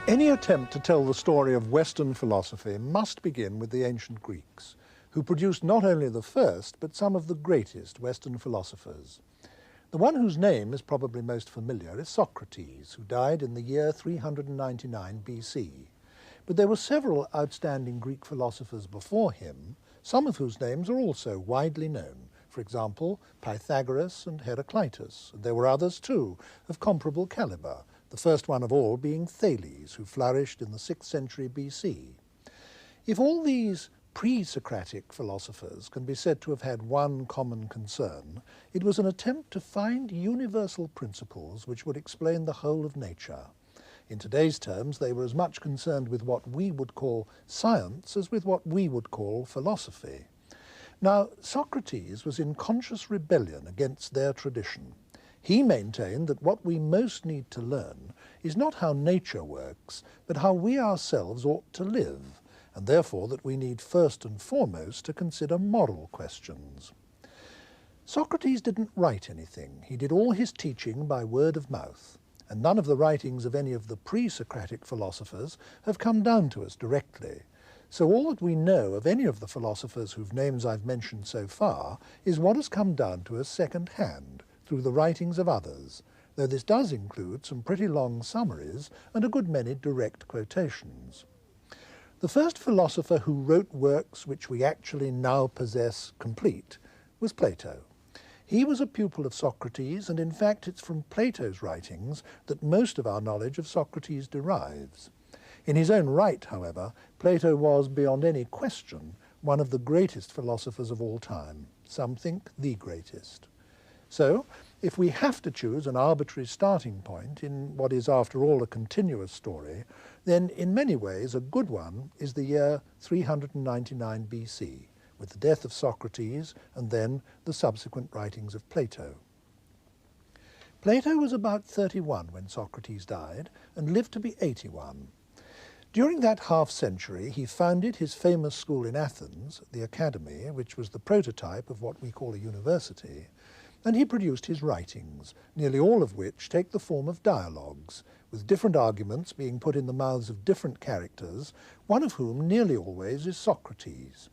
Any attempt to tell the story of Western philosophy must begin with the ancient Greeks, who produced not only the first, but some of the greatest Western philosophers. The one whose name is probably most familiar is Socrates, who died in the year 399 BC. But there were several outstanding Greek philosophers before him, some of whose names are also widely known. For example, Pythagoras and Heraclitus. And there were others too, of comparable caliber, the first one of all being Thales, who flourished in the 6th century BC. If all these pre-Socratic philosophers can be said to have had one common concern, it was an attempt to find universal principles which would explain the whole of nature. In today's terms, they were as much concerned with what we would call science as with what we would call philosophy. Now, Socrates was in conscious rebellion against their tradition. He maintained that what we most need to learn is not how nature works, but how we ourselves ought to live, and therefore that we need first and foremost to consider moral questions. Socrates didn't write anything. He did all his teaching by word of mouth, and none of the writings of any of the pre-Socratic philosophers have come down to us directly. So all that we know of any of the philosophers whose names I've mentioned so far is what has come down to us second-hand, through the writings of others, though this does include some pretty long summaries and a good many direct quotations. The first philosopher who wrote works which we actually now possess complete was Plato. He was a pupil of Socrates, and in fact it's from Plato's writings that most of our knowledge of Socrates derives. In his own right, however, Plato was, beyond any question, one of the greatest philosophers of all time. Some think the greatest. So, if we have to choose an arbitrary starting point in what is, after all, a continuous story, then in many ways a good one is the year 399 BC, with the death of Socrates and then the subsequent writings of Plato. Plato was about 31 when Socrates died and lived to be 81. During that half-century, he founded his famous school in Athens, the Academy, which was the prototype of what we call a university, and he produced his writings, nearly all of which take the form of dialogues, with different arguments being put in the mouths of different characters, one of whom nearly always is Socrates.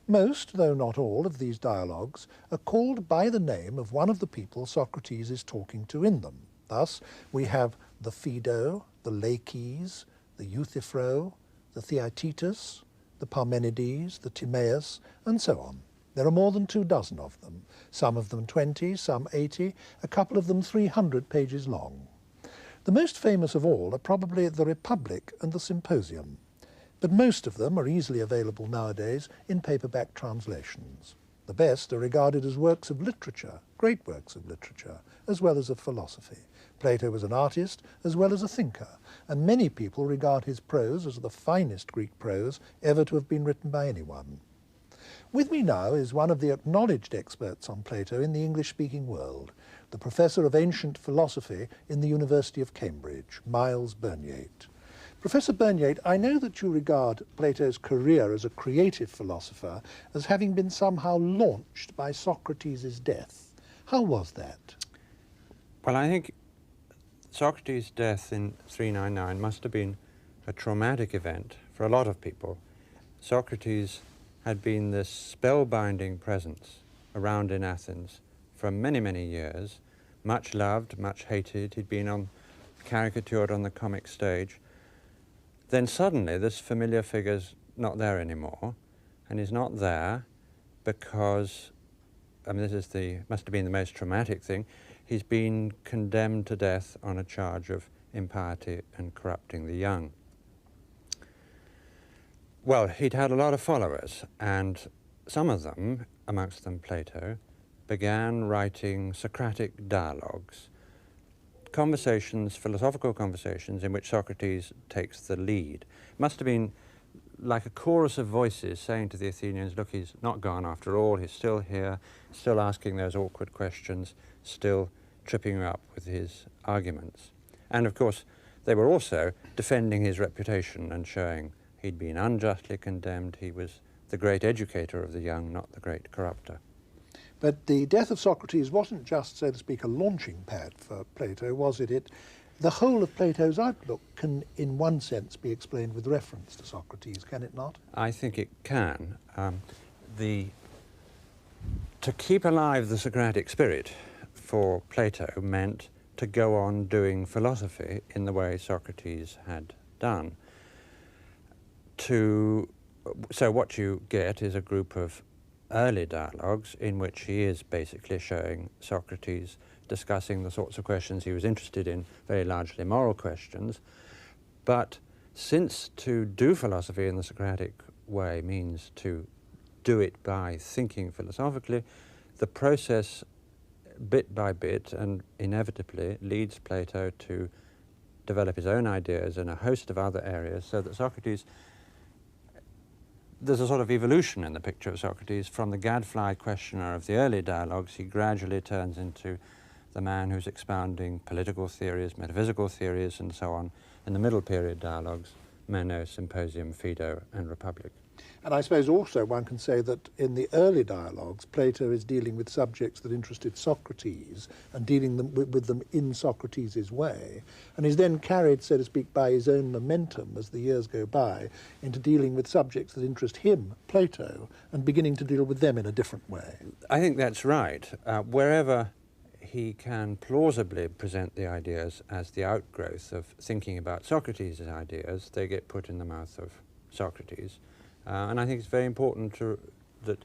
Most, though not all, of these dialogues are called by the name of one of the people Socrates is talking to in them. Thus, we have the Phaedo, the Laches, the Euthyphro, the Theaetetus, the Parmenides, the Timaeus, and so on. There are more than 24 of them, some of them 20, some 80, a couple of them 300 pages long. The most famous of all are probably the Republic and the Symposium, but most of them are easily available nowadays in paperback translations. The best are regarded as works of literature, great works of literature, as well as of philosophy. Plato was an artist as well as a thinker, and many people regard his prose as the finest Greek prose ever to have been written by anyone. With me now is one of the acknowledged experts on Plato in the English-speaking world, the Professor of Ancient Philosophy in the University of Cambridge, Myles Burnyeat. Professor Burnyeat, I know that you regard Plato's career as a creative philosopher as having been somehow launched by Socrates' death. How was that? Well, I think Socrates' death in 399 must have been a traumatic event for a lot of people. Socrates had been this spellbinding presence around in Athens for many, many years, much loved, much hated. He'd been caricatured on the comic stage. Then suddenly this familiar figure's not there anymore, and he's not there because, I mean, must have been the most traumatic thing. He's been condemned to death on a charge of impiety and corrupting the young. Well, he'd had a lot of followers, and some of them, amongst them Plato, began writing Socratic dialogues, conversations, philosophical conversations in which Socrates takes the lead. It must have been like a chorus of voices saying to the Athenians, look, he's not gone after all, he's still here, still asking those awkward questions, still tripping you up with his arguments. And of course, they were also defending his reputation and showing he'd been unjustly condemned. He was the great educator of the young, not the great corrupter. But the death of Socrates wasn't just, so to speak, a launching pad for Plato, was it? The whole of Plato's outlook can, in one sense, be explained with reference to Socrates, can it not? I think it can. To keep alive the Socratic spirit for Plato meant to go on doing philosophy in the way Socrates had done. So what you get is a group of early dialogues in which he is basically showing Socrates discussing the sorts of questions he was interested in, very largely moral questions. But since to do philosophy in the Socratic way means to do it by thinking philosophically, the process bit by bit and inevitably leads Plato to develop his own ideas in a host of other areas, so that Socrates, there's a sort of evolution in the picture of Socrates. From the gadfly questioner of the early dialogues, he gradually turns into the man who's expounding political theories, metaphysical theories, and so on, in the middle period dialogues, Meno, Symposium, Phaedo, and Republic. And I suppose also one can say that in the early dialogues, Plato is dealing with subjects that interested Socrates and dealing with them in Socrates' way, and is then carried, so to speak, by his own momentum as the years go by into dealing with subjects that interest him, Plato, and beginning to deal with them in a different way. I think that's right. Wherever he can plausibly present the ideas as the outgrowth of thinking about Socrates' ideas, they get put in the mouth of Socrates. And I think it's very important that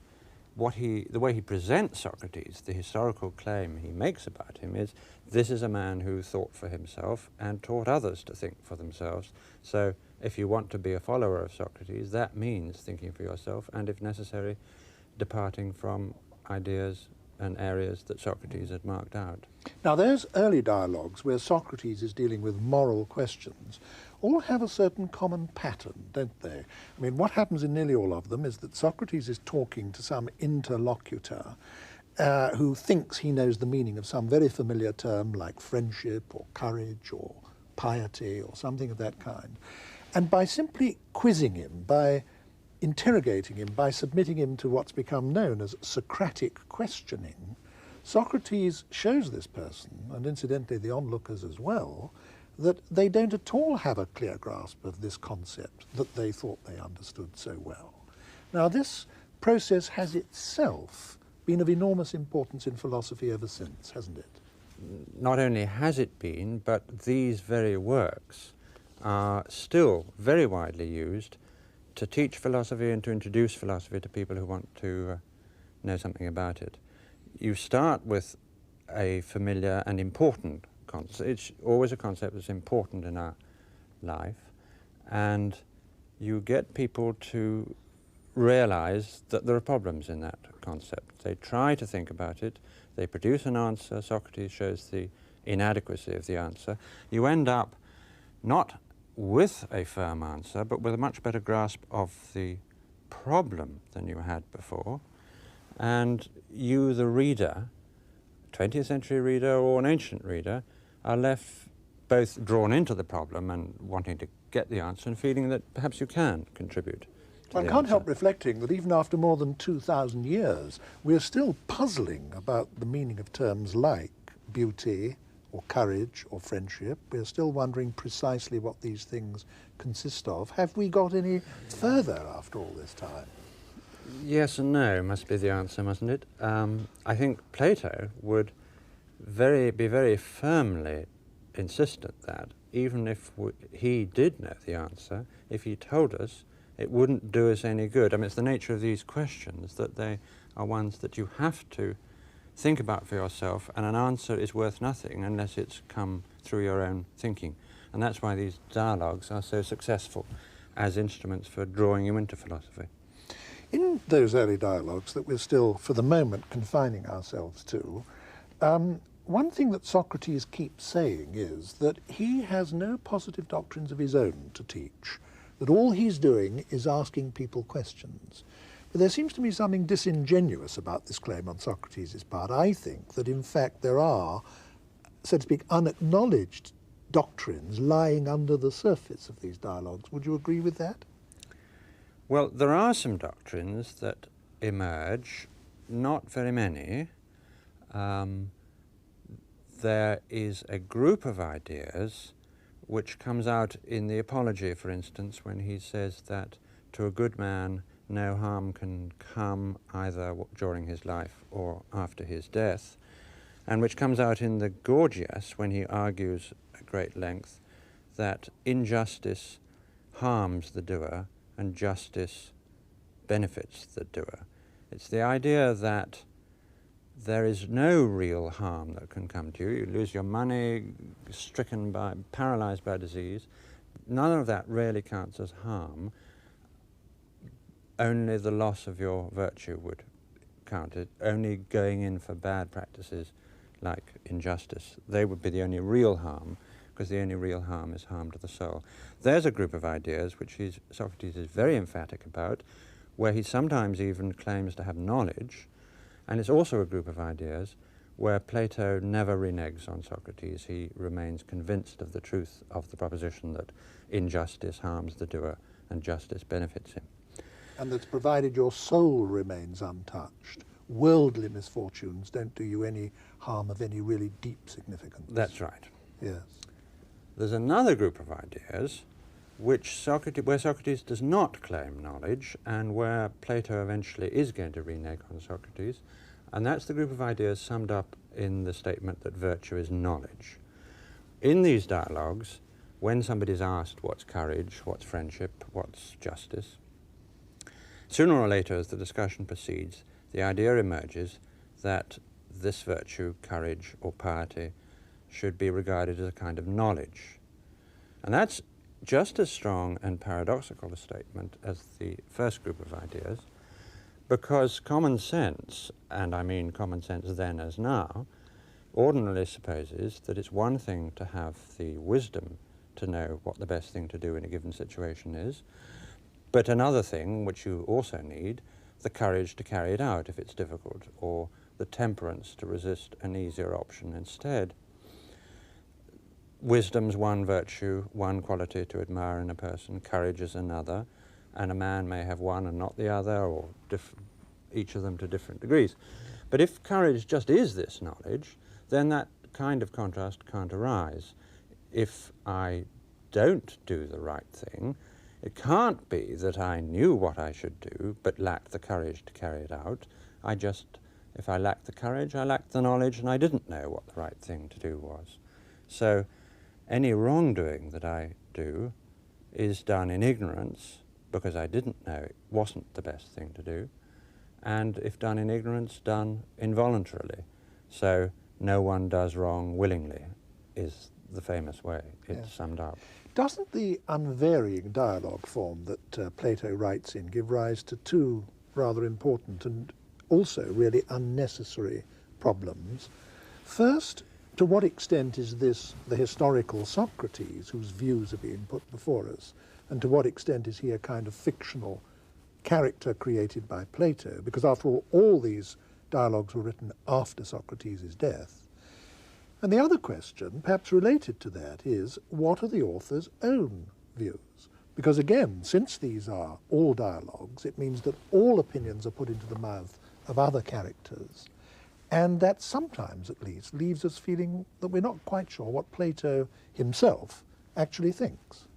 the way he presents Socrates, the historical claim he makes about him is, this is a man who thought for himself and taught others to think for themselves. So if you want to be a follower of Socrates, that means thinking for yourself and, if necessary, departing from ideas and areas that Socrates had marked out. Now, those early dialogues where Socrates is dealing with moral questions all have a certain common pattern, don't they? I mean, what happens in nearly all of them is that Socrates is talking to some interlocutor who thinks he knows the meaning of some very familiar term like friendship or courage or piety or something of that kind. And by simply quizzing him, by interrogating him, by submitting him to what's become known as Socratic questioning, Socrates shows this person, and incidentally the onlookers as well, that they don't at all have a clear grasp of this concept that they thought they understood so well. Now, this process has itself been of enormous importance in philosophy ever since, hasn't it? Not only has it been, but these very works are still very widely used to teach philosophy and to introduce philosophy to people who want to know something about it. You start with a familiar and important concept. It's always a concept that's important in our life, and you get people to realize that there are problems in that concept. They try to think about it, they produce an answer, Socrates shows the inadequacy of the answer. You end up not with a firm answer, but with a much better grasp of the problem than you had before, and you, the reader, 20th century reader or an ancient reader, are left both drawn into the problem and wanting to get the answer and feeling that perhaps you can contribute to One the can't answer. help reflecting that even after more than 2,000 years, we're still puzzling about the meaning of terms like beauty or courage or friendship. We're still wondering precisely what these things consist of. Have we got any further after all this time? Yes and no must be the answer, mustn't it? I think Plato would be very firmly insistent that even if he did know the answer, if he told us, it wouldn't do us any good. I mean, it's the nature of these questions that they are ones that you have to think about for yourself, and an answer is worth nothing unless it's come through your own thinking. And that's why these dialogues are so successful as instruments for drawing you into philosophy. In those early dialogues that we're still, for the moment, confining ourselves to, one thing that Socrates keeps saying is that he has no positive doctrines of his own to teach, that all he's doing is asking people questions. But there seems to me something disingenuous about this claim on Socrates' part. I think that, in fact, there are, so to speak, unacknowledged doctrines lying under the surface of these dialogues. Would you agree with that? Well, there are some doctrines that emerge not very many. There is a group of ideas which comes out in the Apology, for instance, when he says that to a good man no harm can come either during his life or after his death, and which comes out in the Gorgias when he argues at great length that injustice harms the doer and justice benefits the doer. It's the idea that there is no real harm that can come to you. You lose your money, paralyzed by disease. None of that really counts as harm. Only the loss of your virtue would count it. Only going in for bad practices like injustice, they would be the only real harm, because the only real harm is harm to the soul. There's a group of ideas which Socrates is very emphatic about, where he sometimes even claims to have knowledge, and it's also a group of ideas where Plato never reneges on Socrates. He remains convinced of the truth of the proposition that injustice harms the doer and justice benefits him. And that's provided your soul remains untouched. Worldly misfortunes don't do you any harm of any really deep significance. That's right. Yes. There's another group of ideas where Socrates does not claim knowledge and where Plato eventually is going to renege on Socrates, and that's the group of ideas summed up in the statement that virtue is knowledge. In these dialogues, when somebody's asked what's courage, what's friendship, what's justice, sooner or later as the discussion proceeds, the idea emerges that this virtue, courage or piety, should be regarded as a kind of knowledge. And that's just as strong and paradoxical a statement as the first group of ideas, because common sense, and I mean common sense then as now, ordinarily supposes that it's one thing to have the wisdom to know what the best thing to do in a given situation is, but another thing, which you also need, the courage to carry it out if it's difficult, or the temperance to resist an easier option instead. Wisdom's one virtue, one quality to admire in a person, courage is another, and a man may have one and not the other, or each of them to different degrees. But if courage just is this knowledge, then that kind of contrast can't arise. If I don't do the right thing, it can't be that I knew what I should do, but lacked the courage to carry it out. If I lacked the courage, I lacked the knowledge, and I didn't know what the right thing to do was. So any wrongdoing that I do is done in ignorance, because I didn't know it wasn't the best thing to do, and if done in ignorance, done involuntarily. So no one does wrong willingly is the famous way it's summed up. Doesn't the unvarying dialogue form that Plato writes in give rise to two rather important and also really unnecessary problems? First, to what extent is this the historical Socrates whose views are being put before us, and to what extent is he a kind of fictional character created by Plato? Because after all these dialogues were written after Socrates' death. And the other question, perhaps related to that, is what are the author's own views? Because again, since these are all dialogues, it means that all opinions are put into the mouth of other characters, and that sometimes, at least, leaves us feeling that we're not quite sure what Plato himself actually thinks.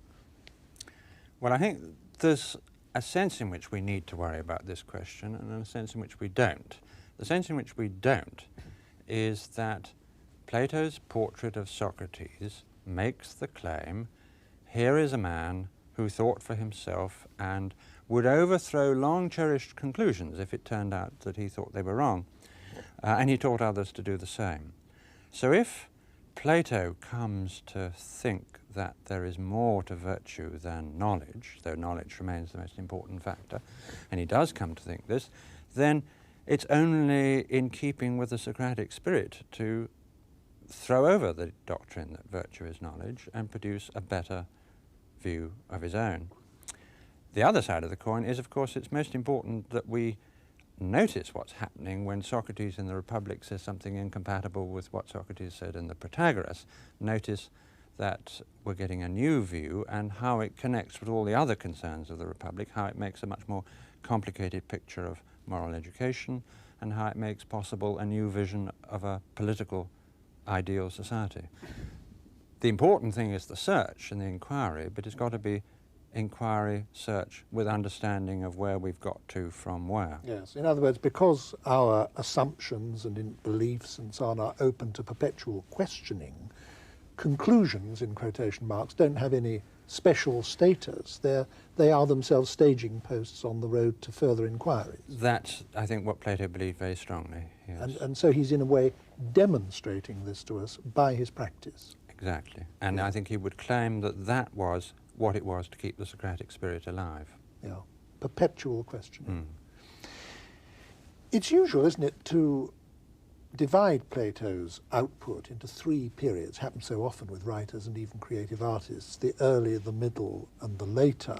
Well, I think there's a sense in which we need to worry about this question and a sense in which we don't. The sense in which we don't is that Plato's portrait of Socrates makes the claim, here is a man who thought for himself and would overthrow long-cherished conclusions if it turned out that he thought they were wrong, and he taught others to do the same. So if Plato comes to think that there is more to virtue than knowledge, though knowledge remains the most important factor, and he does come to think this, then it's only in keeping with the Socratic spirit to throw over the doctrine that virtue is knowledge and produce a better view of his own. The other side of the coin is, of course, it's most important that we notice what's happening when Socrates in the Republic says something incompatible with what Socrates said in the Protagoras. Notice that we're getting a new view and how it connects with all the other concerns of the Republic, how it makes a much more complicated picture of moral education and how it makes possible a new vision of a political ideal society. The important thing is the search and the inquiry, but it's got to be inquiry, search, with understanding of where we've got to from where. Yes, in other words, because our assumptions and beliefs and so on are open to perpetual questioning, conclusions, in quotation marks, don't have any special status. They are themselves staging posts on the road to further inquiries. That's, I think, what Plato believed very strongly, yes. And so he's, in a way, demonstrating this to us by his practice. Exactly. And I think he would claim that that was what it was to keep the Socratic spirit alive. Yeah, perpetual questioning. Mm. It's usual, isn't it, to divide Plato's output into three periods, happens so often with writers and even creative artists, the early, the middle, and the later.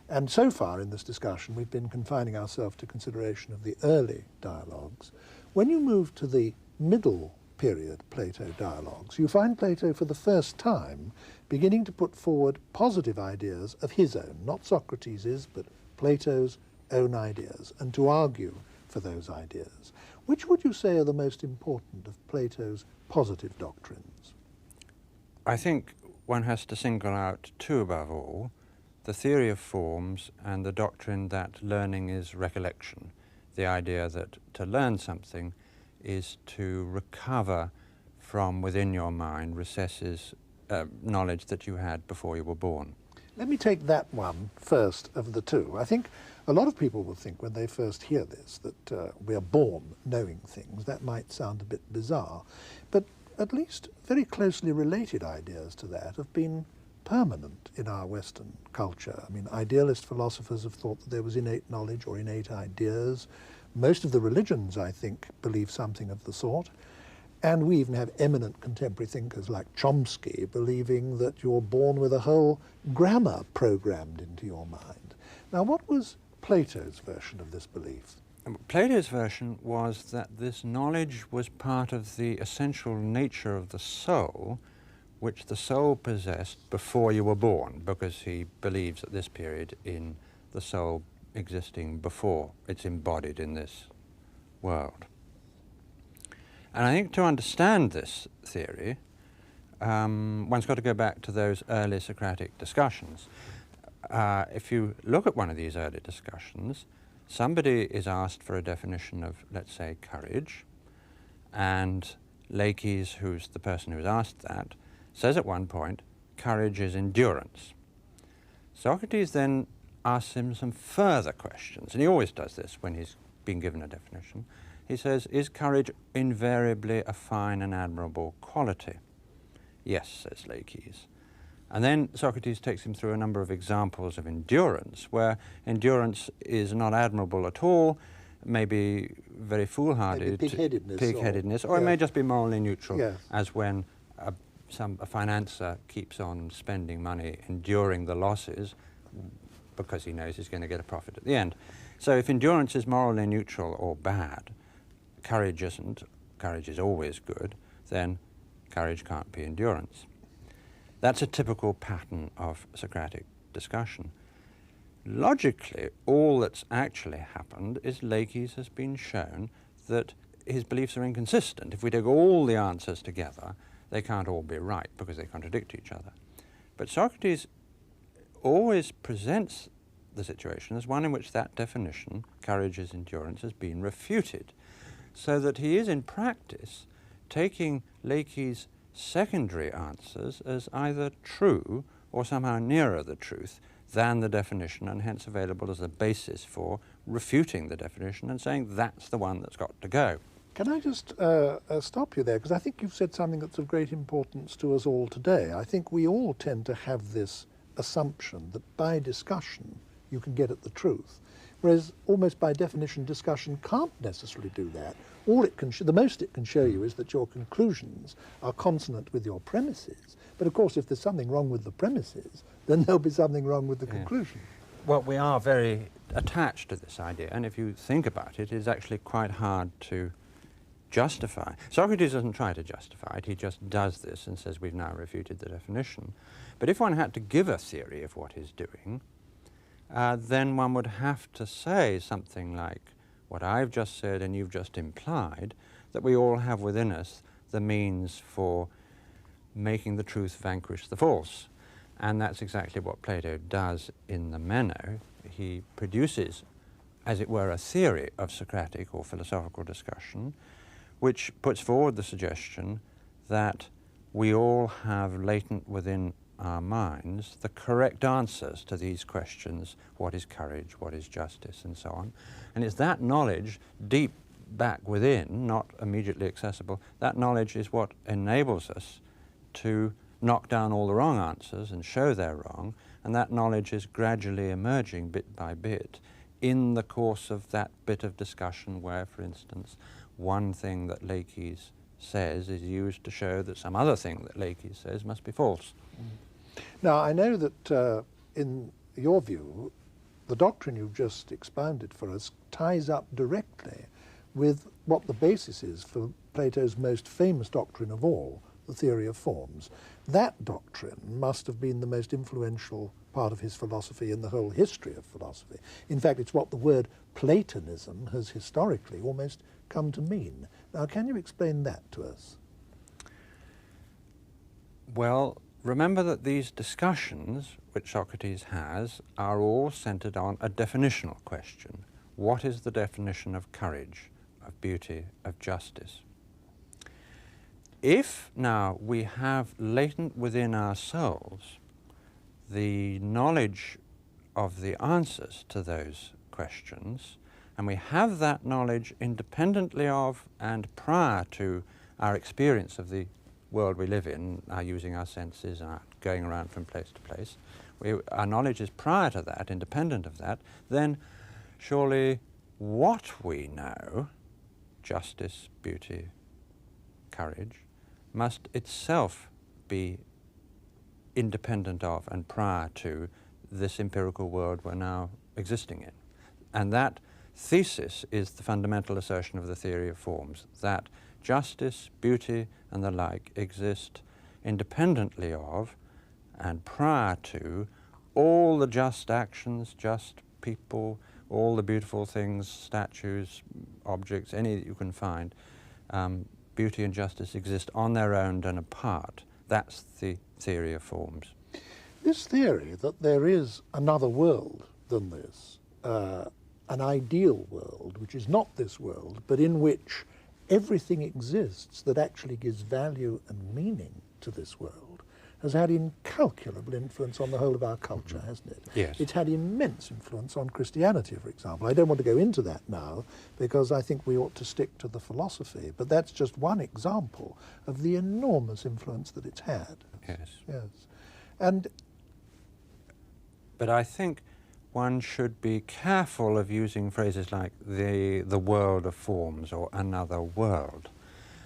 And so far in this discussion, we've been confining ourselves to consideration of the early dialogues. When you move to the middle period Plato dialogues, you find Plato for the first time beginning to put forward positive ideas of his own, not Socrates's, but Plato's own ideas, and to argue for those ideas. Which would you say are the most important of Plato's positive doctrines? I think one has to single out two above all, the theory of forms and the doctrine that learning is recollection, the idea that to learn something is to recover from within your mind recesses, knowledge that you had before you were born. Let me take that one first of the two. I think a lot of people will think when they first hear this that we are born knowing things. That might sound a bit bizarre, but at least very closely related ideas to that have been permanent in our Western culture. I mean, idealist philosophers have thought that there was innate knowledge or innate ideas. Most of the religions, I think, believe something of the sort. And we even have eminent contemporary thinkers like Chomsky believing that you're born with a whole grammar programmed into your mind. Now, what was Plato's version of this belief? Plato's version was that this knowledge was part of the essential nature of the soul, which the soul possessed before you were born, because he believes at this period in the soul existing before it's embodied in this world. And I think to understand this theory, one's got to go back to those early Socratic discussions. If you look at one of these early discussions, somebody is asked for a definition of, let's say, courage, and Laches, who's the person who's asked that, says at one point, courage is endurance. Socrates then asks him some further questions, and he always does this when he's been given a definition. He says, is courage invariably a fine and admirable quality? Yes, says Laches. And then Socrates takes him through a number of examples of endurance, where endurance is not admirable at all, maybe very foolhardy, pig-headedness, or it may just be morally neutral, yes, as when a financier keeps on spending money, enduring the losses, because he knows he's going to get a profit at the end. So if endurance is morally neutral or bad, courage isn't, courage is always good, then courage can't be endurance. That's a typical pattern of Socratic discussion. Logically, all that's actually happened is Laches has been shown that his beliefs are inconsistent. If we take all the answers together, they can't all be right because they contradict each other. But Socrates always presents the situation as one in which that definition, courage is endurance, has been refuted, so that he is in practice taking Laches' secondary answers as either true or somehow nearer the truth than the definition, and hence available as a basis for refuting the definition and saying that's the one that's got to go. Can I just stop you there? Because I think you've said something that's of great importance to us all today. I think we all tend to have this assumption that by discussion you can get at the truth, whereas almost by definition discussion can't necessarily do that. All it can the most it can show you is that your conclusions are consonant with your premises. But of course, if there's something wrong with the premises, then there'll be something wrong with the conclusion. Well, we are very attached to this idea, and if you think about it, it's actually quite hard to justify. Socrates doesn't try to justify it, he just does this and says we've now refuted the definition. But if one had to give a theory of what he's doing, then one would have to say something like, what I've just said and you've just implied, that we all have within us the means for making the truth vanquish the false. And that's exactly what Plato does in the Meno. He produces, as it were, a theory of Socratic or philosophical discussion, which puts forward the suggestion that we all have latent within our minds the correct answers to these questions: what is courage, what is justice, and so on. And it's that knowledge deep back within, not immediately accessible, that knowledge is what enables us to knock down all the wrong answers and show they're wrong, and that knowledge is gradually emerging bit by bit in the course of that bit of discussion where, for instance, one thing that Leakes says is used to show that some other thing that Leakes says must be false. Now, I know that in your view, the doctrine you've just expounded for us ties up directly with what the basis is for Plato's most famous doctrine of all, the theory of forms. That doctrine must have been the most influential part of his philosophy in the whole history of philosophy. In fact, it's what the word Platonism has historically almost come to mean. Now, can you explain that to us? Well, remember that these discussions which Socrates has are all centered on a definitional question. What is the definition of courage, of beauty, of justice? If now we have latent within ourselves the knowledge of the answers to those questions, and we have that knowledge independently of and prior to our experience of the world we live in, our using our senses and our going around from place to place, our knowledge is prior to that, independent of that, then surely what we know, justice, beauty, courage, must itself be independent of and prior to this empirical world we're now existing in. And that thesis is the fundamental assertion of the theory of forms, that justice, beauty, and the like exist independently of and prior to all the just actions, just people, all the beautiful things, statues, objects, any that you can find. Beauty and justice exist on their own and apart. That's the theory of forms. This theory that there is another world than this, an ideal world, which is not this world, but in which everything exists that actually gives value and meaning to this world, has had incalculable influence on the whole of our culture, hasn't it? Yes. It's had immense influence on Christianity, for example. I don't want to go into that now, because I think we ought to stick to the philosophy, but that's just one example of the enormous influence that it's had. Yes. Yes. And but I think one should be careful of using phrases like the world of forms or another world.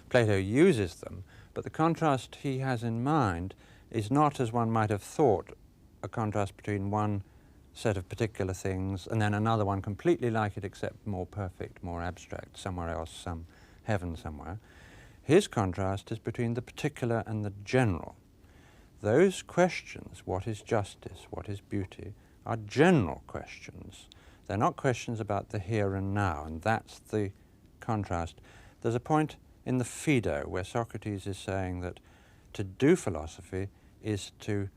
Plato uses them, but the contrast he has in mind is not, as one might have thought, a contrast between one set of particular things and then another one completely like it except more perfect, more abstract, somewhere else, some heaven somewhere. His contrast is between the particular and the general. Those questions, what is justice, what is beauty, are general questions. They're not questions about the here and now, and that's the contrast. There's a point in the Phaedo where Socrates is saying that to do philosophy is to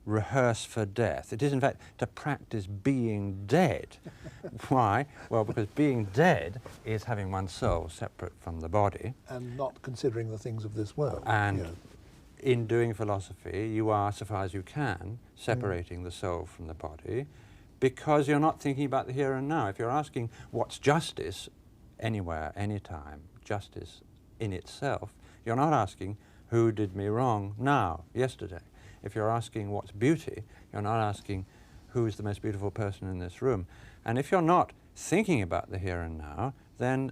rehearse for death. It is, in fact, to practice being dead. Why? Well, because being dead is having one's soul separate from the body. and not considering the things of this world. And Yeah. in doing philosophy, you are, so far as you can, separating the soul from the body, because you're not thinking about the here and now. If you're asking what's justice, anywhere, anytime, justice in itself, you're not asking who did me wrong now, yesterday. If you're asking what's beauty, you're not asking who's the most beautiful person in this room. And if you're not thinking about the here and now, then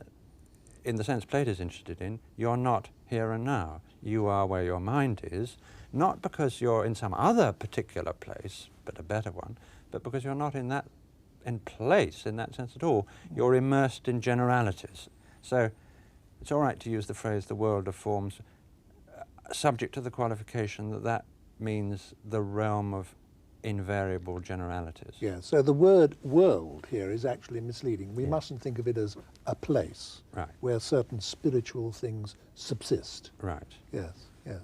in the sense Plato's interested in, you're not here and now. You are where your mind is, not because you're in some other particular place, but a better one, but because you're not in place in that sense at all. You're immersed in generalities. So it's all right to use the phrase the world of forms, subject to the qualification that that means the realm of invariable generalities. Yeah, so the word world here is actually misleading. We Yeah. mustn't think of it as a place Right. where certain spiritual things subsist. Right. Yes, yes.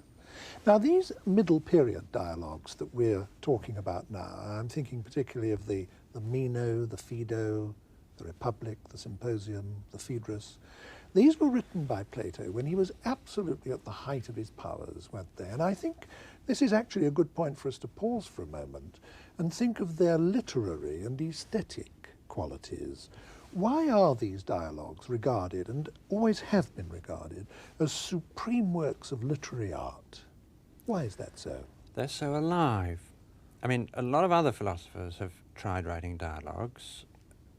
Now, these middle period dialogues that we're talking about now, I'm thinking particularly of the Meno, the Phaedo, the Republic, the Symposium, the Phaedrus. These were written by Plato when he was absolutely at the height of his powers, weren't they? And I think this is actually a good point for us to pause for a moment and think of their literary and aesthetic qualities. Why are these dialogues regarded, and always have been regarded, as supreme works of literary art? Why is that so? They're so alive. I mean, a lot of other philosophers have tried writing dialogues,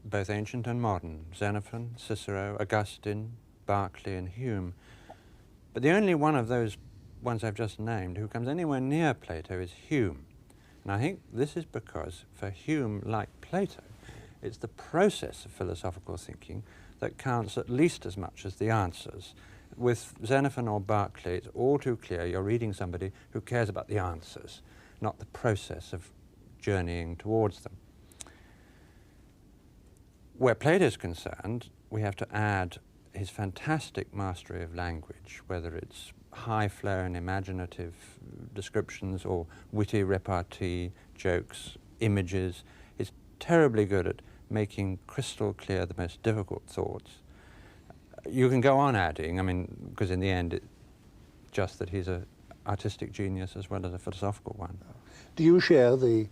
both ancient and modern, Xenophon, Cicero, Augustine, Berkeley and Hume. But the only one of those ones I've just named who comes anywhere near Plato is Hume. And I think this is because for Hume, like Plato, it's the process of philosophical thinking that counts at least as much as the answers. With Xenophon or Berkeley, it's all too clear you're reading somebody who cares about the answers, not the process of journeying towards them. Where Plato is concerned, we have to add his fantastic mastery of language, whether it's high-flown imaginative descriptions or witty repartee, jokes, images. He's terribly good at making crystal clear the most difficult thoughts. You can go on adding, I mean, because in the end, it's just that he's an artistic genius as well as a philosophical one. Do you share the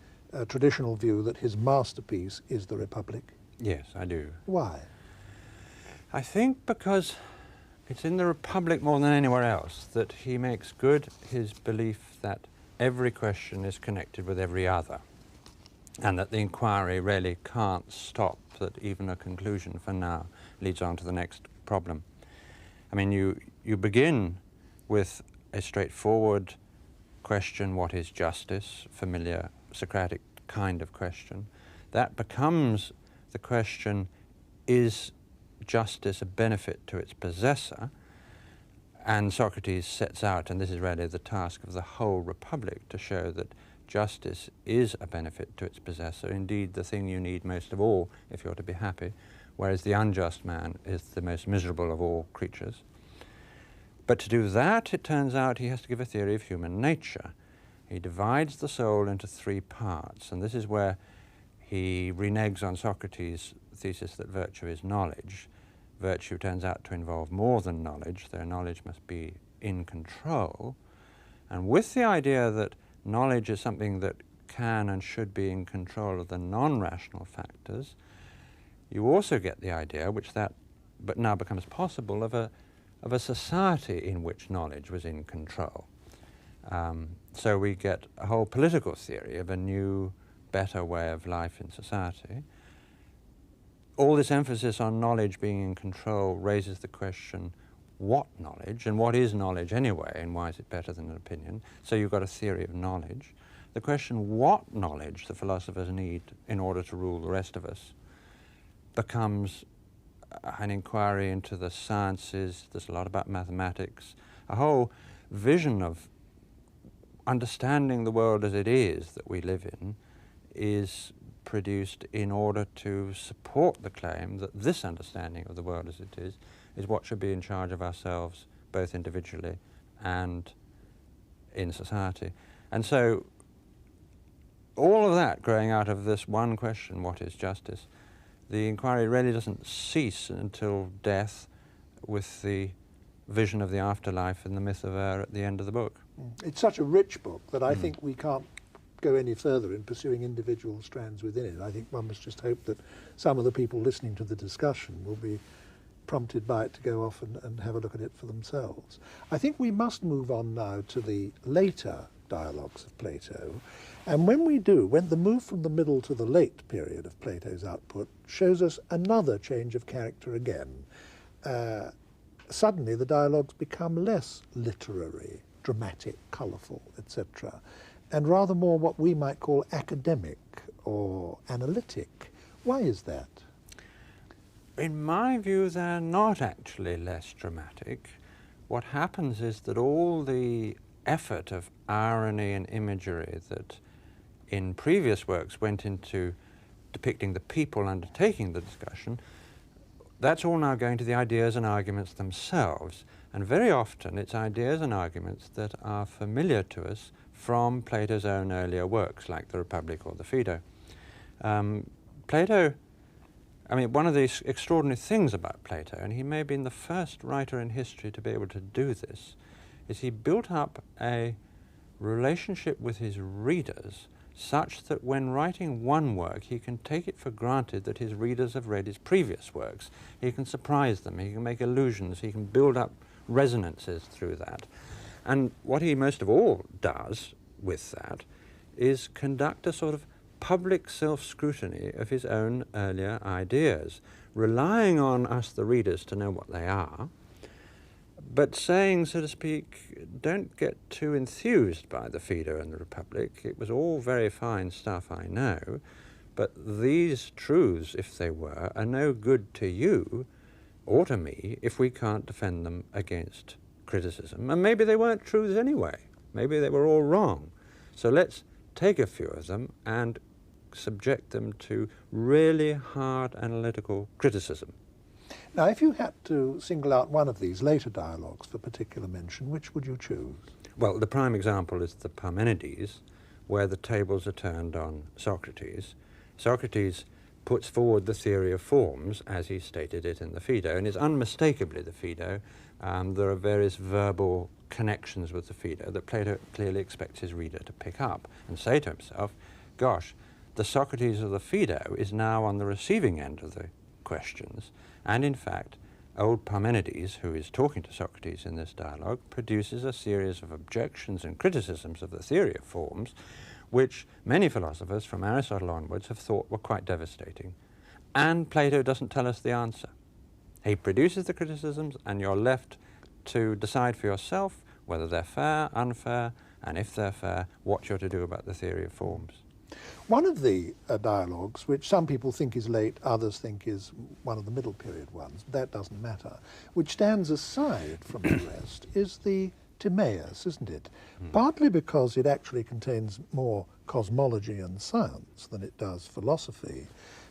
traditional view that his masterpiece is the Republic? Yes, I do. Why? I think because it's in the Republic more than anywhere else that he makes good his belief that every question is connected with every other, and that the inquiry really can't stop, that even a conclusion for now leads on to the next problem. I mean, you begin with a straightforward question, what is justice? Familiar Socratic kind of question. That becomes the question, is justice a benefit to its possessor? And Socrates sets out, and this is really the task of the whole Republic, to show that justice is a benefit to its possessor, indeed the thing you need most of all if you're to be happy, whereas the unjust man is the most miserable of all creatures. But to do that, it turns out he has to give a theory of human nature. He divides the soul into three parts, and this is where he reneges on Socrates' thesis that virtue is knowledge. Virtue turns out to involve more than knowledge, though knowledge must be in control. And with the idea that knowledge is something that can and should be in control of the non-rational factors, you also get the idea, but now becomes possible, of a society in which knowledge was in control. So we get a whole political theory of a new, better way of life in society. All this emphasis on knowledge being in control raises the question, what knowledge, and what is knowledge anyway, and why is it better than an opinion? So you've got a theory of knowledge. The question, what knowledge the philosophers need in order to rule the rest of us, becomes an inquiry into the sciences. There's a lot about mathematics, a whole vision of understanding the world as it is that we live in is produced in order to support the claim that this understanding of the world as it is what should be in charge of ourselves, both individually and in society. And so all of that growing out of this one question, what is justice, the inquiry really doesn't cease until death, with the vision of the afterlife and the myth of air at the end of the book. It's such a rich book that I think we can't go any further in pursuing individual strands within it. I think one must just hope that some of the people listening to the discussion will be prompted by it to go off and have a look at it for themselves. I think we must move on now to the later dialogues of Plato. And when we do, when the move from the middle to the late period of Plato's output shows us another change of character again. Suddenly the dialogues become less literary, dramatic, colourful, etc., and rather more what we might call academic or analytic. Why is that? In my view, they're not actually less dramatic. What happens is that all the effort of irony and imagery that in previous works went into depicting the people undertaking the discussion, that's all now going to the ideas and arguments themselves. And very often it's ideas and arguments that are familiar to us from Plato's own earlier works, like the Republic or the Phaedo. Plato, I mean, one of the extraordinary things about Plato, and he may have been the first writer in history to be able to do this, is he built up a relationship with his readers such that when writing one work, he can take it for granted that his readers have read his previous works. He can surprise them, he can make allusions, he can build up resonances through that. And what he most of all does with that is conduct a sort of public self-scrutiny of his own earlier ideas, relying on us, the readers, to know what they are, but saying, so to speak, don't get too enthused by the Phaedo and the Republic. It was all very fine stuff, I know, but these truths, if they were, are no good to you or to me if we can't defend them against criticism. And maybe they weren't truths anyway. Maybe they were all wrong. So let's take a few of them and subject them to really hard analytical criticism. Now, if you had to single out one of these later dialogues for particular mention, which would you choose? Well, the prime example is the Parmenides, where the tables are turned on Socrates. Socrates puts forward the theory of forms as he stated it in the Phaedo, and it's unmistakably the Phaedo. There are various verbal connections with the Phaedo that Plato clearly expects his reader to pick up and say to himself, gosh, the Socrates of the Phaedo is now on the receiving end of the questions, and in fact, old Parmenides, who is talking to Socrates in this dialogue, produces a series of objections and criticisms of the theory of forms, which many philosophers from Aristotle onwards have thought were quite devastating. And Plato doesn't tell us the answer. He produces the criticisms, and you're left to decide for yourself whether they're fair, unfair, and if they're fair, what you're to do about the theory of forms. One of the dialogues, which some people think is late, others think is one of the middle period ones, that doesn't matter, which stands aside from the rest, is the Timaeus, isn't it? Partly because it actually contains more cosmology and science than it does philosophy,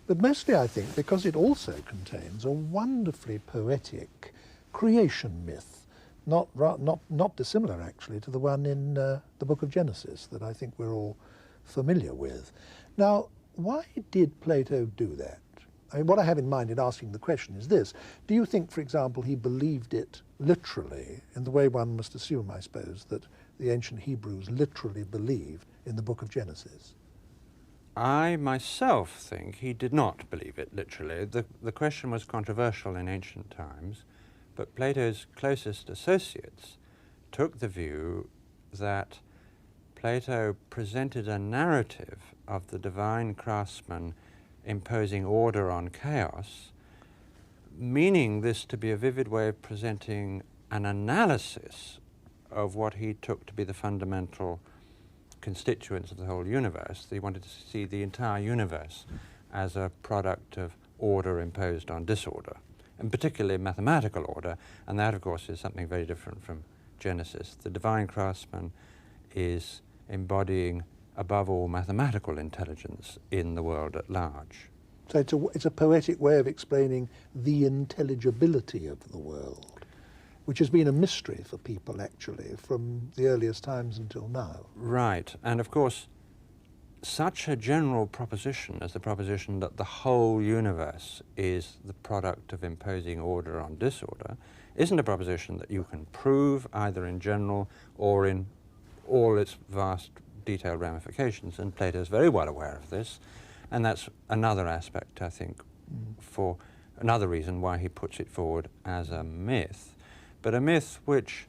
but mostly, I think, because it also contains a wonderfully poetic creation myth, not dissimilar, actually, to the one in the book of Genesis that I think we're all familiar with. Now, why did Plato do that? I mean, what I have in mind in asking the question is this. Do you think, for example, he believed it literally, in the way one must assume, I suppose, that the ancient Hebrews literally believed in the book of Genesis? I myself think he did not believe it literally. The question was controversial in ancient times, but Plato's closest associates took the view that Plato presented a narrative of the divine craftsman imposing order on chaos, meaning this to be a vivid way of presenting an analysis of what he took to be the fundamental constituents of the whole universe. He wanted to see the entire universe as a product of order imposed on disorder, and particularly mathematical order, and that, of course, is something very different from Genesis. The divine craftsman is embodying, above all, mathematical intelligence in the world at large. So it's a poetic way of explaining the intelligibility of the world, which has been a mystery for people, actually, from the earliest times until now. Right, and of course, such a general proposition as the proposition that the whole universe is the product of imposing order on disorder isn't a proposition that you can prove either in general or in all its vast detailed ramifications, and Plato is very well aware of this, and that's another aspect, I think, for another reason why he puts it forward as a myth, but a myth which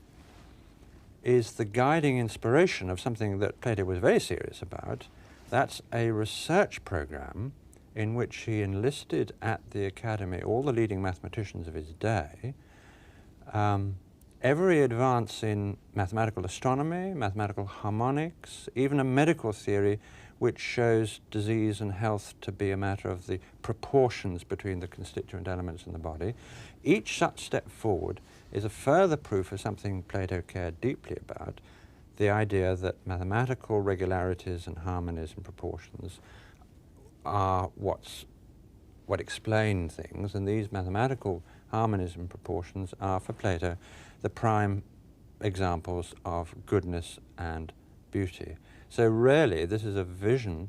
is the guiding inspiration of something that Plato was very serious about. That's a research program in which he enlisted at the academy all the leading mathematicians of his day. Every advance in mathematical astronomy, mathematical harmonics, even a medical theory which shows disease and health to be a matter of the proportions between the constituent elements in the body, each such step forward is a further proof of something Plato cared deeply about, the idea that mathematical regularities and harmonies and proportions are what explain things, and these mathematical harmonies and proportions are, for Plato, the prime examples of goodness and beauty. So really, this is a vision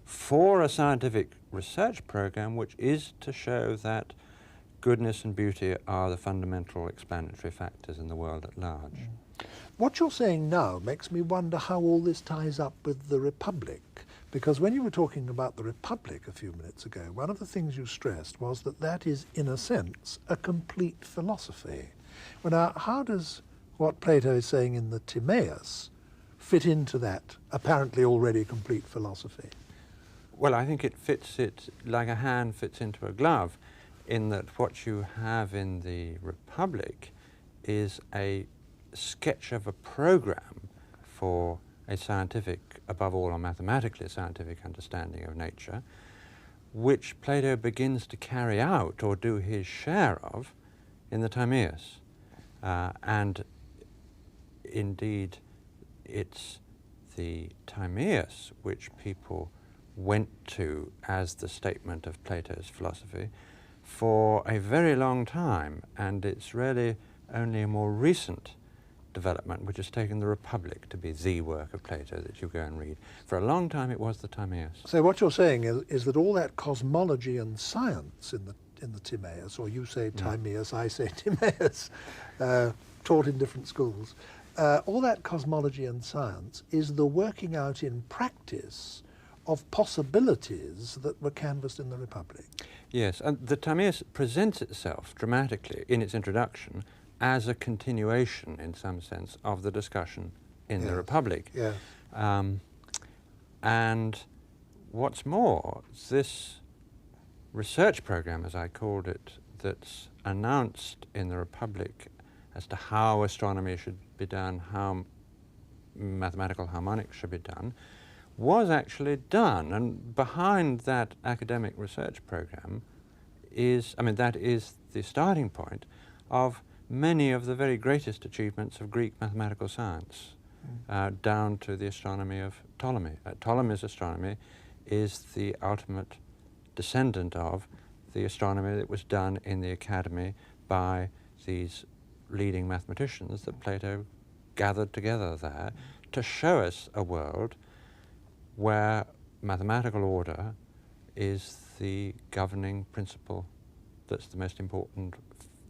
for a scientific research program which is to show that goodness and beauty are the fundamental explanatory factors in the world at large. What you're saying now makes me wonder how all this ties up with the Republic, because when you were talking about the Republic a few minutes ago, one of the things you stressed was that that is, in a sense, a complete philosophy. Well, now, how does what Plato is saying in the Timaeus fit into that apparently already complete philosophy? Well, I think it fits it like a hand fits into a glove, in that what you have in the Republic is a sketch of a program for a scientific, above all a mathematically scientific understanding of nature, which Plato begins to carry out or do his share of in the Timaeus. And indeed, it's the Timaeus which people went to as the statement of Plato's philosophy for a very long time, and it's really only a more recent development which has taken the Republic to be the work of Plato that you go and read. For a long time it was the Timaeus. So what you're saying is that all that cosmology and science in the Timaeus, or you say Timaeus, I say Timaeus, taught in different schools, all that cosmology and science is the working out in practice of possibilities that were canvassed in the Republic. Yes, and the Timaeus presents itself dramatically in its introduction as a continuation, in some sense, of the discussion in the Republic. Yeah. And what's more, this research program, as I called it, that's announced in the Republic as to how astronomy should be done, how mathematical harmonics should be done, was actually done. And behind that academic research program is, that is the starting point of many of the very greatest achievements of Greek mathematical science, down to the astronomy of Ptolemy. Ptolemy's astronomy is the ultimate descendant of the astronomy that was done in the academy by these leading mathematicians that Plato gathered together there to show us a world where mathematical order is the governing principle that's the most important,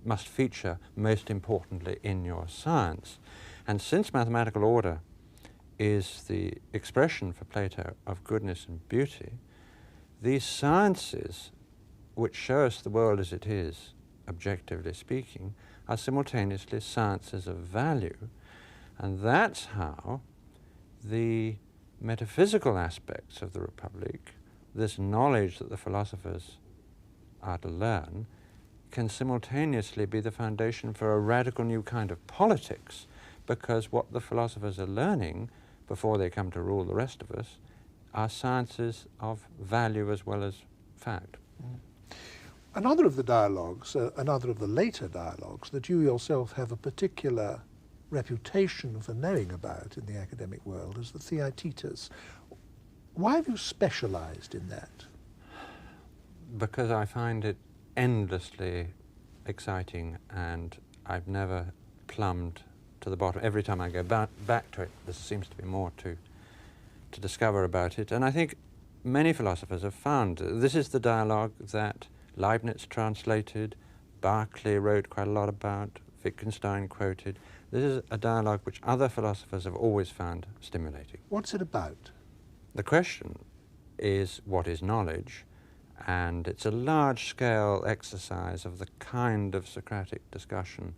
must feature most importantly in your science. And since mathematical order is the expression for Plato of goodness and beauty, these sciences, which show us the world as it is, objectively speaking, are simultaneously sciences of value. And that's how the metaphysical aspects of the Republic, this knowledge that the philosophers are to learn, can simultaneously be the foundation for a radical new kind of politics, because what the philosophers are learning before they come to rule the rest of us are sciences of value as well as fact. Another of the dialogues, another of the later dialogues that you yourself have a particular reputation for knowing about in the academic world is the Theaetetus. Why have you specialized in that? Because I find it endlessly exciting, and I've never plumbed to the bottom. Every time I go back to it, there seems to be more to discover about it. And I think many philosophers have found this is the dialogue that Leibniz translated, Berkeley wrote quite a lot about, Wittgenstein quoted. This is a dialogue which other philosophers have always found stimulating. What's it about? The question is, what is knowledge? And it's a large-scale exercise of the kind of Socratic discussion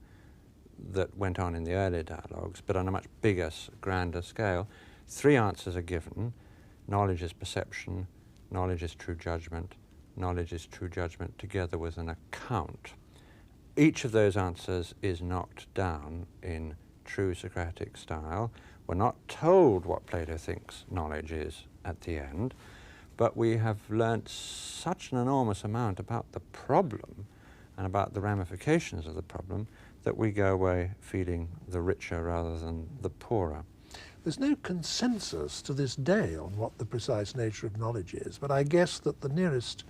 that went on in the earlier dialogues, but on a much bigger, grander scale. 3 answers are given. Knowledge is perception, knowledge is true judgment, knowledge is true judgment together with an account. Each of those answers is knocked down in true Socratic style. We're not told what Plato thinks knowledge is at the end, but we have learnt such an enormous amount about the problem and about the ramifications of the problem that we go away feeling the richer rather than the poorer. There's no consensus to this day on what the precise nature of knowledge is, but I guess that the nearest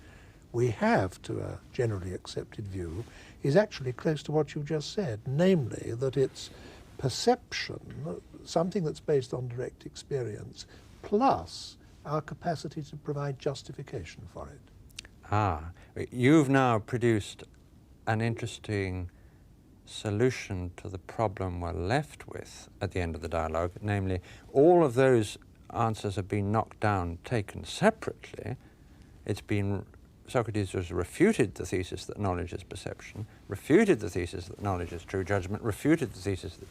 we have to a generally accepted view is actually close to what you just said, namely that it's perception, something that's based on direct experience, plus our capacity to provide justification for it. Ah, you've now produced an interesting solution to the problem we're left with at the end of the dialogue, namely all of those answers have been knocked down, taken separately. Socrates has refuted the thesis that knowledge is perception, refuted the thesis that knowledge is true judgment, refuted the thesis that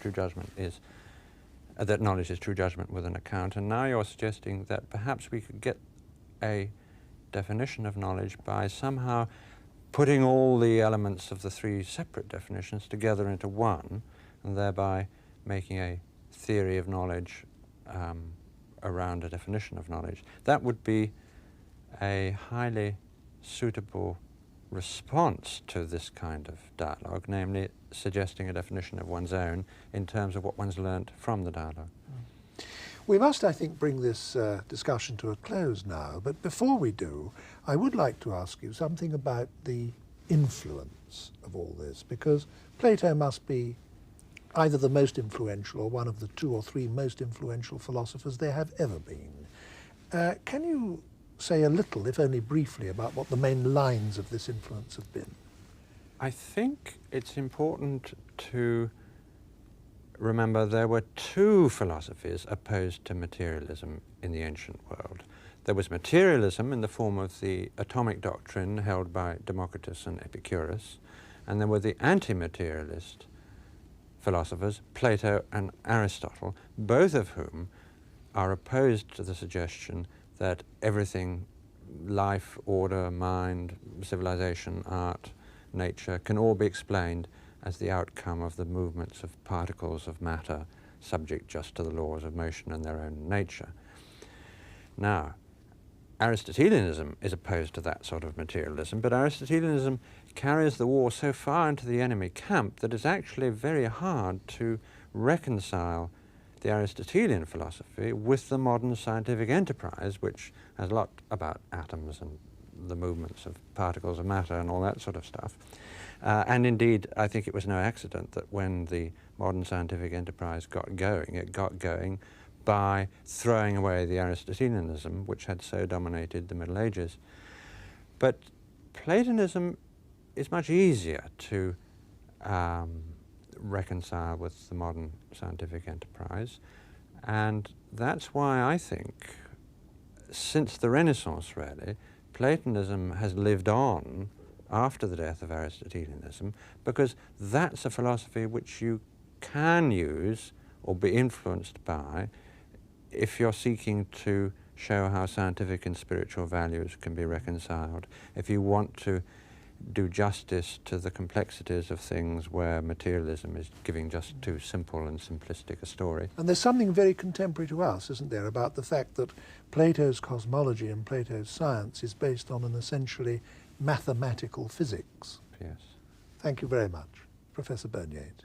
that knowledge is true judgment with an account, and now you're suggesting that perhaps we could get a definition of knowledge by somehow putting all the elements of the three separate definitions together into one, and thereby making a theory of knowledge around a definition of knowledge. That would be a highly suitable response to this kind of dialogue, namely suggesting a definition of one's own in terms of what one's learnt from the dialogue. We must, I think, bring this discussion to a close now, but before we do, I would like to ask you something about the influence of all this, because Plato must be either the most influential or one of the 2 or 3 most influential philosophers there have ever been. Can you say a little, if only briefly, about what the main lines of this influence have been? I think it's important to remember there were 2 philosophies opposed to materialism in the ancient world. There was materialism in the form of the atomic doctrine held by Democritus and Epicurus, and there were the anti-materialist philosophers, Plato and Aristotle, both of whom are opposed to the suggestion that everything, life, order, mind, civilization, art, nature, can all be explained as the outcome of the movements of particles of matter subject just to the laws of motion and their own nature. Now, Aristotelianism is opposed to that sort of materialism, but Aristotelianism carries the war so far into the enemy camp that it's actually very hard to reconcile the Aristotelian philosophy with the modern scientific enterprise, which has a lot about atoms and the movements of particles of matter and all that sort of stuff. And indeed, I think it was no accident that when the modern scientific enterprise got going, it got going by throwing away the Aristotelianism, which had so dominated the Middle Ages. But Platonism is much easier to reconcile with the modern scientific enterprise, and that's why I think, since the Renaissance really, Platonism has lived on after the death of Aristotelianism, because that's a philosophy which you can use or be influenced by if you're seeking to show how scientific and spiritual values can be reconciled, if you want to do justice to the complexities of things where materialism is giving just too simple and simplistic a story. And there's something very contemporary to us, isn't there, about the fact that Plato's cosmology and Plato's science is based on an essentially mathematical physics. Yes. Thank you very much, Professor Burnyeat.